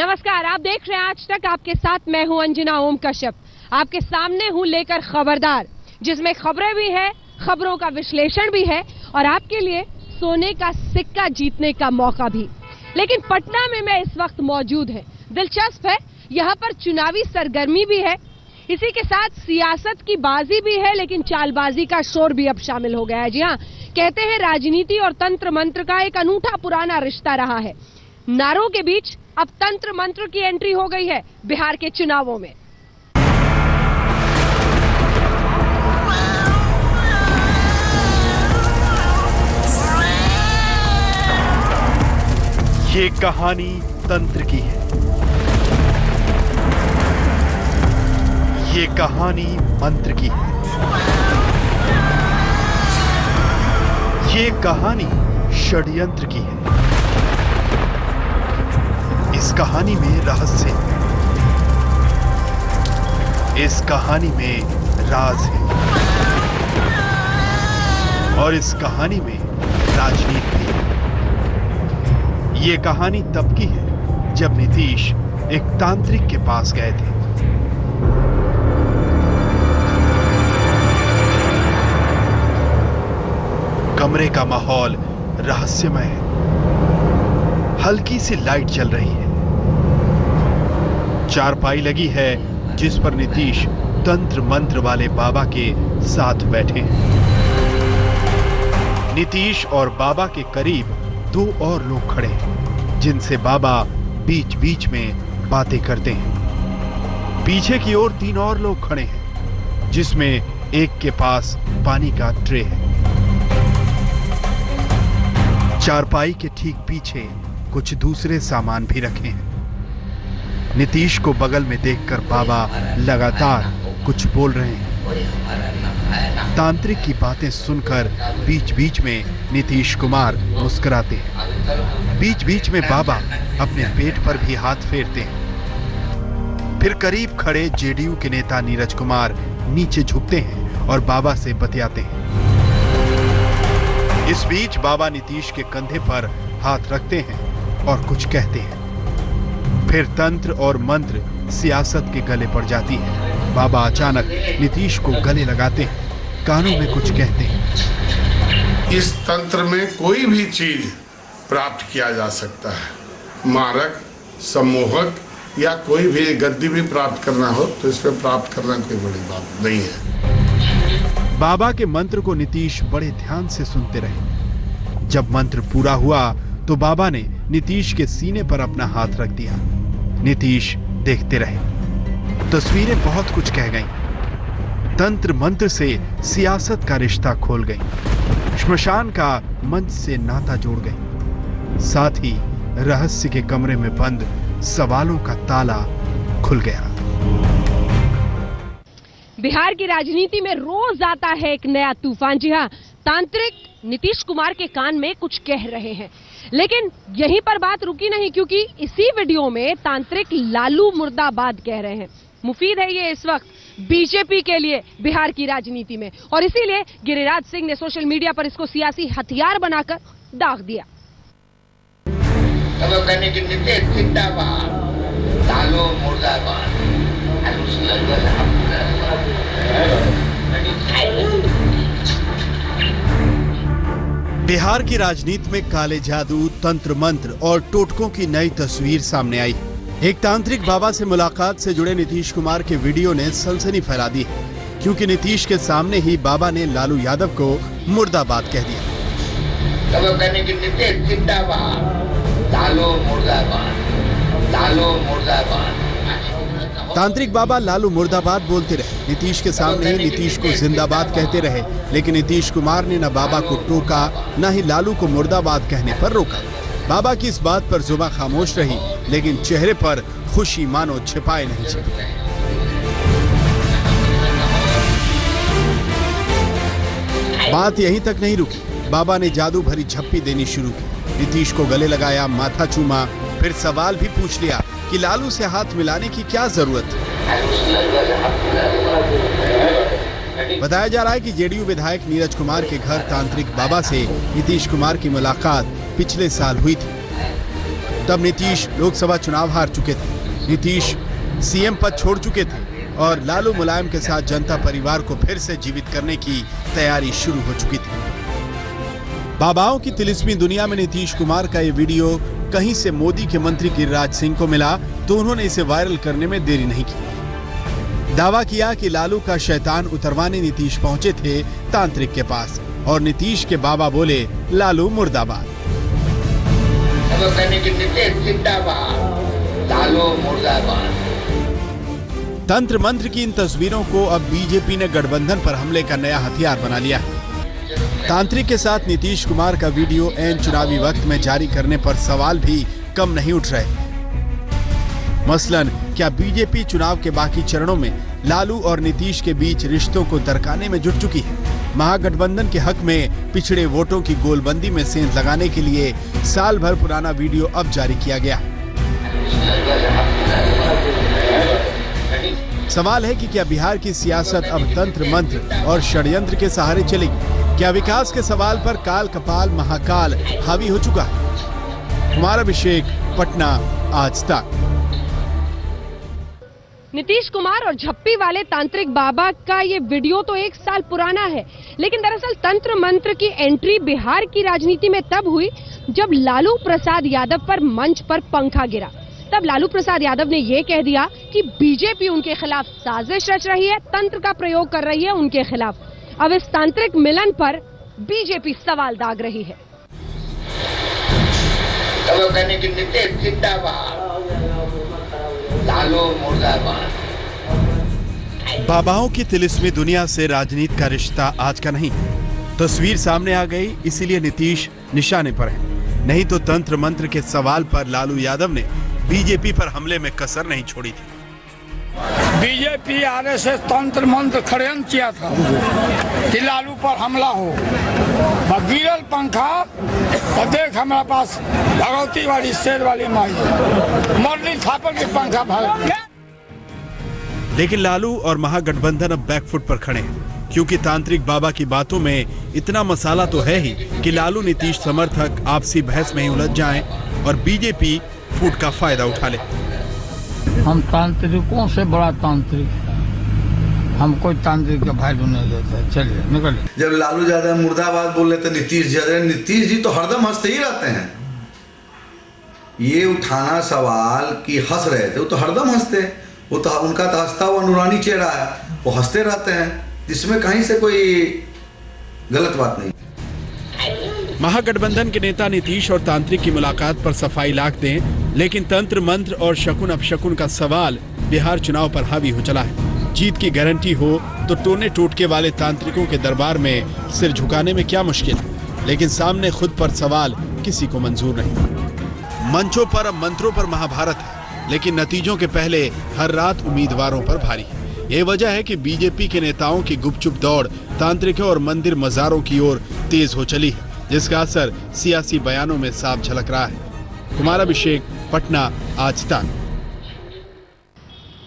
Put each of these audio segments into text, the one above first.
नमस्कार, आप देख रहे हैं आज तक। आपके साथ मैं हूं अंजना ओम कश्यप। आपके सामने हूं लेकर खबरदार, जिसमें खबरें भी है, खबरों का विश्लेषण भी है और आपके लिए सोने का सिक्का जीतने का मौका भी। लेकिन पटना में मैं इस वक्त मौजूद है। दिलचस्प है, यहाँ पर चुनावी सरगर्मी भी है, इसी के साथ सियासत की बाजी भी है, लेकिन चालबाजी का शोर भी अब शामिल हो गया है। जी हाँ, कहते हैं राजनीति और तंत्र मंत्र का एक अनूठा पुराना रिश्ता रहा है। नारों के बीच अब तंत्र मंत्र की एंट्री हो गई है बिहार के चुनावों में। ये कहानी तंत्र की है, ये कहानी मंत्र की है, ये कहानी षड्यंत्र की है। इस कहानी में रहस्य है, इस कहानी में राज है और इस कहानी में राजनीति भी है। ये कहानी तब की है जब नीतीश एक तांत्रिक के पास गए थे। कमरे का माहौल रहस्यमय है, हल्की सी लाइट जल रही है, चारपाई लगी है जिस पर नीतीश तंत्र मंत्र वाले बाबा के साथ बैठे हैं। नीतीश और बाबा के करीब दो और लोग खड़े हैं, जिनसे बाबा बीच बीच में बातें करते हैं। पीछे की ओर तीन और लोग खड़े हैं, जिसमें एक के पास पानी का ट्रे है। चारपाई के ठीक पीछे कुछ दूसरे सामान भी रखे हैं। नीतीश को बगल में देखकर बाबा लगातार कुछ बोल रहे हैं। तांत्रिक की बातें सुनकर बीच बीच में नीतीश कुमार मुस्कुराते हैं। बीच बीच में बाबा अपने पेट पर भी हाथ फेरते हैं। फिर करीब खड़े जेडीयू के नेता नीरज कुमार नीचे झुकते हैं और बाबा से बतियाते हैं। इस बीच बाबा नीतीश के कंधे पर हाथ रखते हैं और कुछ कहते हैं। फिर तंत्र और मंत्र सियासत के गले पड़ जाती है। बाबा अचानक नीतीश को गले लगाते हैं, कानों में कुछ कहते हैं। इस तंत्र में कोई भी चीज प्राप्त किया जा सकता है। मारक, सम्मोहक या कोई भी गद्दी भी प्राप्त करना हो तो इसमें प्राप्त करना कोई बड़ी बात नहीं है। बाबा के मंत्र को नीतीश बड़े ध्यान से सुनते रहे। जब मंत्र पूरा हुआ तो बाबा ने नीतीश के सीने पर अपना हाथ रख दिया। नीतीश देखते रहे। तस्वीरें बहुत कुछ कह गईं। तंत्र मंत्र से सियासत का रिश्ता खोल गई, श्मशान का मंच से नाता जोड़ गई। साथ ही रहस्य के कमरे में बंद सवालों का ताला खुल गया। बिहार की राजनीति में रोज आता है एक नया तूफान। जी हाँ, तांत्रिक नीतीश कुमार के कान में कुछ कह रहे हैं, लेकिन यहीं पर बात रुकी नहीं, क्योंकि इसी वीडियो में तांत्रिक लालू मुर्दाबाद कह रहे हैं। मुफीद है ये इस वक्त बीजेपी के लिए बिहार की राजनीति में, और इसीलिए गिरिराज सिंह ने सोशल मीडिया पर इसको सियासी हथियार बनाकर दाग दिया। लालू मुर्दाबाद। बिहार की राजनीति में काले जादू, तंत्र मंत्र और टोटकों की नई तस्वीर सामने आई। एक तांत्रिक बाबा से मुलाकात से जुड़े नीतीश कुमार के वीडियो ने सनसनी फैला दी, क्योंकि नीतीश के सामने ही बाबा ने लालू यादव को मुर्दाबाद कह दिया। लालू मुर्दाबाद, लालू मुर्दाबाद। तांत्रिक बाबा लालू मुर्दाबाद बोलते रहे। नीतीश के सामने ही नीतीश को जिंदाबाद कहते रहे, लेकिन नीतीश कुमार ने न बाबा को टोका, न ही लालू को मुर्दाबाद कहने पर रोका। बाबा की इस बात पर जुबान खामोश रही, लेकिन चेहरे पर खुशी मानो छिपाए नहीं छिपी। बात यहीं तक नहीं रुकी। बाबा ने जादू भरी झप्पी देनी शुरू की। नीतीश को गले लगाया, माथा चूमा, फिर सवाल भी पूछ लिया कि लालू से हाथ मिलाने की क्या जरूरत है। बताया जा रहा है कि जेडीयू विधायक नीरज कुमार के घर तांत्रिक बाबा से नीतीश कुमार की मुलाकात पिछले साल हुई थी। तब नीतीश लोकसभा चुनाव हार चुके थे, नीतीश सीएम पद छोड़ चुके थे और लालू मुलायम के साथ जनता परिवार को फिर से जीवित करने की तैयारी शुरू हो चुकी थी। बाबाओं की तिलिस्मी दुनिया में नीतीश कुमार का ये वीडियो कहीं से मोदी के मंत्री गिरिराज सिंह को मिला तो उन्होंने इसे वायरल करने में देरी नहीं की। दावा किया कि लालू का शैतान उतरवाने नीतीश पहुंचे थे तांत्रिक के पास और नीतीश के बाबा बोले लालू मुर्दाबाद। तंत्र मंत्र की इन तस्वीरों को अब बीजेपी ने गठबंधन पर हमले का नया हथियार बना लिया है। तांत्रिक के साथ नीतीश कुमार का वीडियो एन चुनावी वक्त में जारी करने पर सवाल भी कम नहीं उठ रहे। मसलन क्या बीजेपी चुनाव के बाकी चरणों में लालू और नीतीश के बीच रिश्तों को दरकाने में जुट चुकी है। महागठबंधन के हक में पिछड़े वोटों की गोलबंदी में सेंध लगाने के लिए साल भर पुराना वीडियो अब जारी किया गया। सवाल है कि क्या बिहार की सियासत अब तंत्र मंत्र और षड्यंत्र के सहारे चलेगी? क्या विकास के सवाल पर काल कपाल महाकाल हावी हो चुका है? कुमार अभिषेक, पटना, आज तक। नीतीश कुमार और झप्पी वाले तांत्रिक बाबा का ये वीडियो तो 1 साल पुराना है, लेकिन दरअसल तंत्र मंत्र की एंट्री बिहार की राजनीति में तब हुई जब लालू प्रसाद यादव पर मंच पर पंखा गिरा। तब लालू प्रसाद यादव ने ये कह दिया कि बीजेपी उनके खिलाफ साजिश रच रही है, तंत्र का प्रयोग कर रही है उनके खिलाफ। अब इस तांत्रिक मिलन पर बीजेपी सवाल दाग रही है। बाबाओं की तिलिस्मी दुनिया से राजनीति का रिश्ता आज का नहीं। तस्वीर सामने आ गई, इसीलिए नीतीश निशाने पर है। नहीं तो तंत्र मंत्र के सवाल पर लालू यादव ने बीजेपी पर हमले में कसर नहीं छोड़ी थी। बीजेपी आरएसएस तंत्र मंत्र षड्यंत्र किया था कि लालू पर हमला हो। गिरल पंखा और देख हमारे पास भगवती वाली शेर वाली माई मरली थापर के पंखा भाग। लेकिन लालू और महागठबंधन अब बैकफुट पर खड़े हैं, क्योंकि तांत्रिक बाबा की बातों में इतना मसाला तो है ही कि लालू नीतीश समर्थक आपसी बहस में ही उलझ जाएं और बीजेपी फूट का फायदा उठा ले। हम तांत्रिकों से बड़ा तांत्रिक, हम कोई तांत्रिक का वैल्यू नहीं देते। चलिए निकलिए। जब लालू यादव मुर्दाबाद बोल रहे थे नीतीश जी तो हरदम हंसते ही रहते हैं। ये उठाना सवाल कि हंस रहे थे, वो तो हरदम हंसते, वो तो उनका तो हंसता हुआ नूरानी चेहरा है, वो हंसते रहते हैं, इसमें कहीं से कोई गलत बात नहीं। महागठबंधन के नेता नीतीश और तांत्रिक की मुलाकात पर सफाई लाख दें, लेकिन तंत्र मंत्र और शकुन अपशकुन का सवाल बिहार चुनाव पर हावी हो चला है। जीत की गारंटी हो तो टोने टोटके वाले तांत्रिकों के दरबार में सिर झुकाने में क्या मुश्किल, लेकिन सामने खुद पर सवाल किसी को मंजूर नहीं। मंचों पर अब मंत्रों पर महाभारत है, लेकिन नतीजों के पहले हर रात उम्मीदवारों पर भारी है। ये वजह है कि बीजेपी के नेताओं की गुपचुप दौड़ तांत्रिकों और मंदिर मजारों की ओर तेज हो चली है, जिसका असर सियासी बयानों में साफ झलक रहा है। कुमार अभिषेक, पटना, आज तक।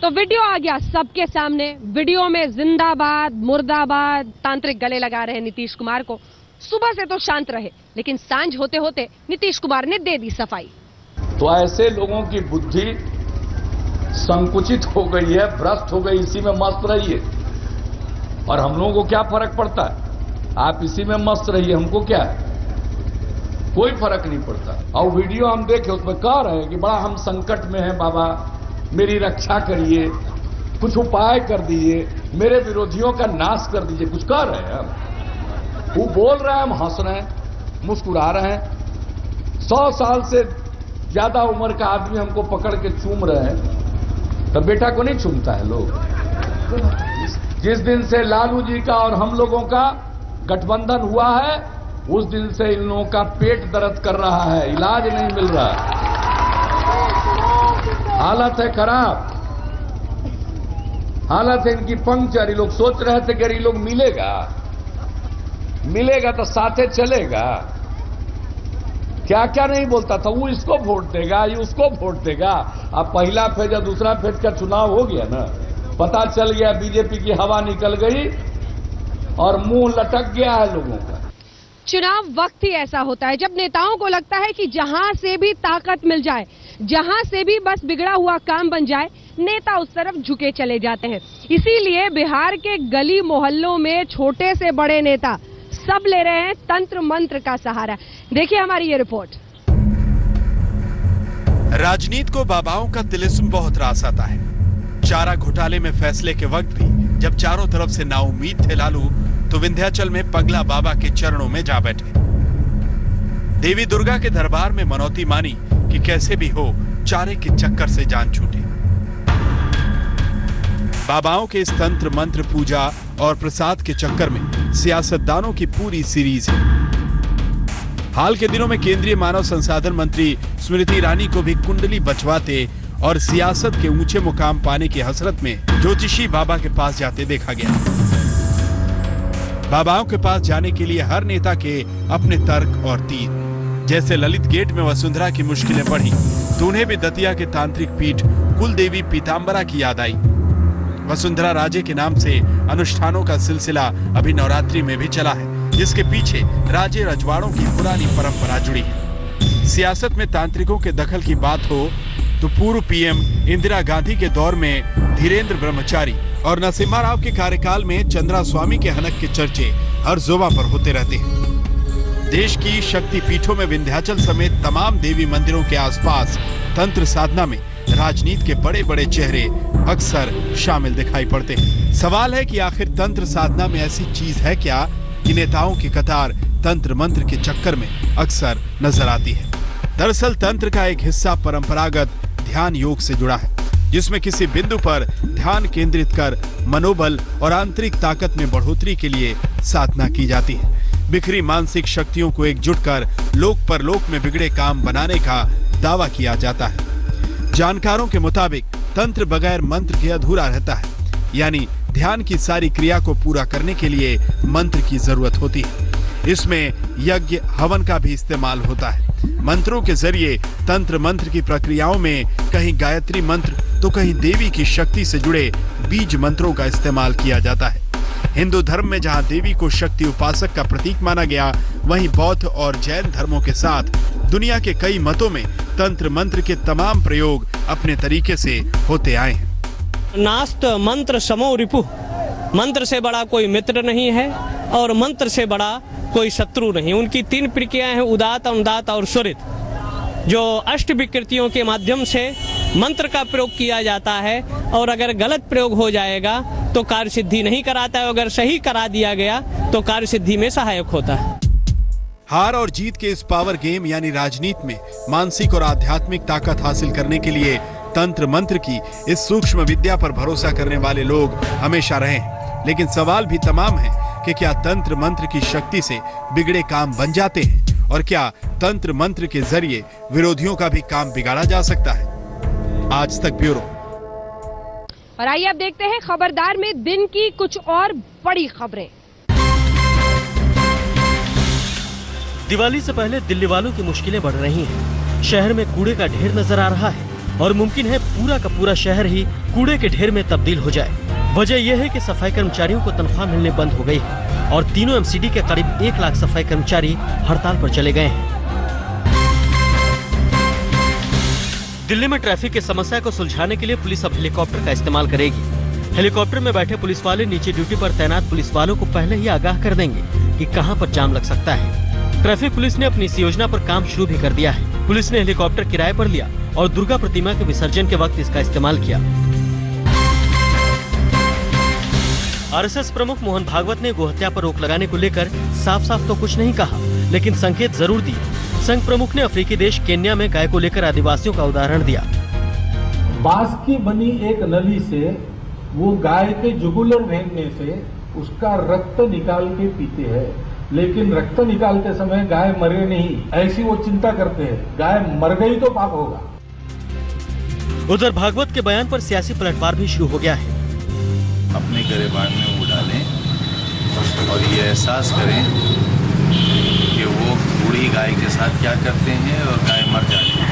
तो वीडियो आ गया सबके सामने। वीडियो में जिंदाबाद मुर्दाबाद तांत्रिक गले लगा रहे नीतीश कुमार को। सुबह से तो शांत रहे, लेकिन सांझ होते होते नीतीश कुमार ने दे दी सफाई। तो ऐसे लोगों की बुद्धि संकुचित हो गई है, भ्रष्ट हो गई, इसी में मस्त रहिए और हम लोगों को क्या फर्क पड़ता है? आप इसी में मस्त रहिए, हमको क्या है, कोई फर्क नहीं पड़ता। और वीडियो हम देखे उसमें कह रहे हैं कि बड़ा हम संकट में हैं बाबा, मेरी रक्षा करिए, कुछ उपाय कर दीजिए, मेरे विरोधियों का नाश कर दीजिए, कुछ कह रहे हैं हम। वो बोल रहे हैं, हम हंस रहे हैं, मुस्कुरा रहे हैं। 100 साल से ज्यादा उम्र का आदमी हमको पकड़ के चूम रहे हैं, तो बेटा को नहीं चूमता है लोग। जिस दिन से लालू जी का और हम लोगों का गठबंधन हुआ है, उस दिन से इन लोगों का पेट दर्द कर रहा है, इलाज नहीं मिल रहा है, हालत है खराब, हालत है इनकी पंक्चर। ये लोग सोच रहे थे कि ये लोग मिलेगा तो साथे चलेगा, क्या क्या नहीं बोलता था, वो इसको वोट देगा, ये उसको वोट देगा। अब पहला फेज या दूसरा फेज का चुनाव हो गया ना, पता चल गया बीजेपी की हवा निकल गई और मुंह लटक गया है लोगों का। चुनाव वक्त ही ऐसा होता है जब नेताओं को लगता है कि जहां से भी ताकत मिल जाए, जहां से भी बस बिगड़ा हुआ काम बन जाए, नेता उस तरफ झुके चले जाते हैं। इसीलिए बिहार के गली मोहल्लों में छोटे से बड़े नेता सब ले रहे हैं तंत्र मंत्र का सहारा। देखिए हमारी ये रिपोर्ट। राजनीति को बाबाओं का तिलिस्म बहुत रास आता है। चारा घोटाले में फैसले के वक्त भी जब चारों तरफ से नाउम्मीद थे लालू, तो विंध्याचल में पगला बाबा के चरणों में जा बैठे। देवी दुर्गा के दरबार में मनौती मानी कि कैसे भी हो चारे के चक्कर से जान छूटे। बाबाओं के इस तंत्र मंत्र पूजा और प्रसाद के चक्कर में सियासतदानों की पूरी सीरीज है। हाल के दिनों में केंद्रीय मानव संसाधन मंत्री स्मृति ईरानी को भी कुंडली बचवाते और सियासत के ऊंचे मुकाम पाने की हसरत में ज्योतिषी बाबा के पास जाते देखा गया। बाबाओं के पास जाने के लिए हर नेता के अपने तर्क और तीर। जैसे ललित गेट में वसुंधरा की मुश्किलें बढ़ी तो उन्हें भी दतिया के तांत्रिक पीठ कुल देवी पीताम्बरा की याद आई। वसुंधरा राजे के नाम से अनुष्ठानों का सिलसिला अभी नवरात्रि में भी चला है, जिसके पीछे राजे रजवाड़ों की पुरानी परंपरा जुड़ी है। सियासत में तांत्रिकों के दखल की बात हो तो पूर्व पीएम इंदिरा गांधी के दौर में धीरेन्द्र ब्रह्मचारी और नरसिम्हा राव के कार्यकाल में चंद्रा स्वामी के हनक के चर्चे हर जोबा पर होते रहते हैं। देश की शक्ति पीठों में विंध्याचल समेत तमाम देवी मंदिरों के आसपास तंत्र साधना में राजनीति के बड़े बड़े चेहरे अक्सर शामिल दिखाई पड़ते हैं। सवाल है कि आखिर तंत्र साधना में ऐसी चीज है क्या कि नेताओं की कतार तंत्र मंत्र के चक्कर में अक्सर नजर आती है। दरअसल तंत्र का एक हिस्सा परंपरागत ध्यान योग से जुड़ा है, जिसमें किसी बिंदु पर ध्यान केंद्रित कर मनोबल और आंतरिक ताकत में बढ़ोतरी के लिए साधना की जाती है। बिखरी मानसिक शक्तियों को एकजुट कर लोक परलोक में बिगड़े काम बनाने का दावा किया जाता है। जानकारों के मुताबिक तंत्र बगैर मंत्र के अधूरा रहता है, यानी ध्यान की सारी क्रिया को पूरा करने के लिए मंत्र की जरूरत होती है। इसमें यज्ञ हवन का भी इस्तेमाल होता है। मंत्रों के जरिए तंत्र मंत्र की प्रक्रियाओं में कहीं गायत्री मंत्र तो कहीं देवी की शक्ति से जुड़े बीज मंत्रों का इस्तेमाल किया जाता है। हिंदू धर्म में जहां देवी को शक्ति उपासक का प्रतीक माना गया, वहीं बौद्ध और जैन धर्मों के साथ दुनिया के कई मतों में तंत्र मंत्र के तमाम प्रयोग अपने तरीके से होते आए हैं। नास्त मंत्र समो रिपुः, मंत्र से बड़ा कोई मित्र नहीं है और मंत्र से बड़ा कोई शत्रु नहीं। उनकी तीन प्रक्रियाएं हैं, उदात, अनुदात और स्वरित, जो अष्ट विकृतियों के माध्यम से मंत्र का प्रयोग किया जाता है। और अगर गलत प्रयोग हो जाएगा तो कार्य सिद्धि नहीं कराता है, अगर सही करा दिया गया तो कार्य सिद्धि में सहायक होता है। हार और जीत के इस पावर गेम यानी राजनीति में मानसिक और आध्यात्मिक ताकत हासिल करने के लिए तंत्र मंत्र की इस सूक्ष्म विद्या पर भरोसा करने वाले लोग हमेशा रहे हैं। लेकिन सवाल भी तमाम है कि क्या तंत्र मंत्र की शक्ति से बिगड़े काम बन जाते हैं, और क्या तंत्र मंत्र के जरिए विरोधियों का भी काम बिगाड़ा जा सकता है। आज तक ब्यूरो। और आइए अब देखते हैं खबरदार में दिन की कुछ और बड़ी खबरें। दिवाली से पहले दिल्ली वालों की मुश्किलें बढ़ रही हैं। शहर में कूड़े का ढेर नजर आ रहा है और मुमकिन है पूरा का पूरा शहर ही कूड़े के ढेर में तब्दील हो जाए। वजह यह है कि सफाई कर्मचारियों को तनख्वाह मिलने बंद हो गई है और तीनों एमसीडी के करीब 1 लाख सफाई कर्मचारी हड़ताल पर चले गए हैं। दिल्ली में ट्रैफिक की समस्या को सुलझाने के लिए पुलिस अब हेलीकॉप्टर का इस्तेमाल करेगी। हेलीकॉप्टर में बैठे पुलिस वाले नीचे ड्यूटी पर तैनात पुलिस वालों को पहले ही आगाह कर देंगे कि कहां पर जाम लग सकता है। ट्रैफिक पुलिस ने अपनी इस योजना पर काम शुरू भी कर दिया है। पुलिस ने हेलीकॉप्टर किराए पर लिया और दुर्गा प्रतिमा के विसर्जन के वक्त इसका इस्तेमाल किया। आरएसएस प्रमुख मोहन भागवत ने गोहत्या पर रोक लगाने को लेकर साफ साफ तो कुछ नहीं कहा, लेकिन संकेत जरूर दिए। संघ प्रमुख ने अफ्रीकी देश केन्या में गाय को लेकर आदिवासियों का उदाहरण दिया। बांस की बनी एक नली से वो गाय के जुगुलर भेजने से उसका रक्त निकाल के पीते हैं, लेकिन रक्त निकालते समय गाय मरे नहीं, ऐसी वो चिंता करते हैं। गाय मर गई तो पाप होगा। उधर भागवत के बयान पर सियासी पलटवार भी शुरू हो गया है। अपने गिरेबान में वो डालें और ये एहसास करें कि वो बूढ़ी गाय के साथ क्या करते हैं और गाय मर जाती है।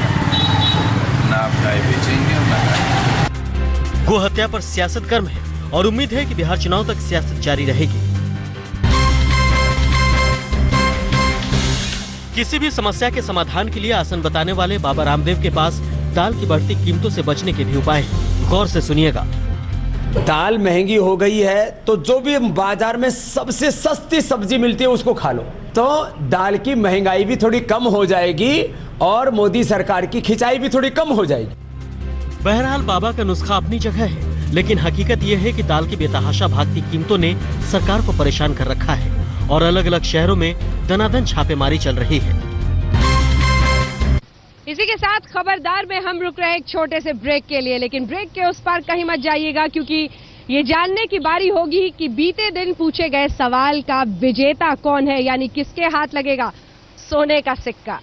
ना आप गाय बेचेंगे और ना गाय। गो हत्या पर सियासत गर्म है और उम्मीद है कि बिहार चुनाव तक सियासत जारी रहेगी। किसी भी समस्या के समाधान के लिए आसन बताने वाले बाबा रामदेव के पास दाल की बढ़ती कीमतों से बचने के भी उपाय हैं। गौर से सुनिएगा। दाल महंगी हो गई है तो जो भी बाजार में सबसे सस्ती सब्जी मिलती है उसको खा लो, तो दाल की महंगाई भी थोड़ी कम हो जाएगी और मोदी सरकार की खिंचाई भी थोड़ी कम हो जाएगी। बहरहाल बाबा का नुस्खा अपनी जगह है, लेकिन हकीकत यह है कि दाल की बेतहाशा भागती कीमतों ने सरकार को परेशान कर रखा है और अलग अलग शहरों में दनादन छापेमारी चल रही है। इसी के साथ खबरदार में हम रुक रहे हैं एक छोटे से ब्रेक के लिए, लेकिन ब्रेक के उस पार कहीं मत जाइएगा, क्योंकि ये जानने की बारी होगी कि बीते दिन पूछे गए सवाल का विजेता कौन है, यानी किसके हाथ लगेगा सोने का सिक्का।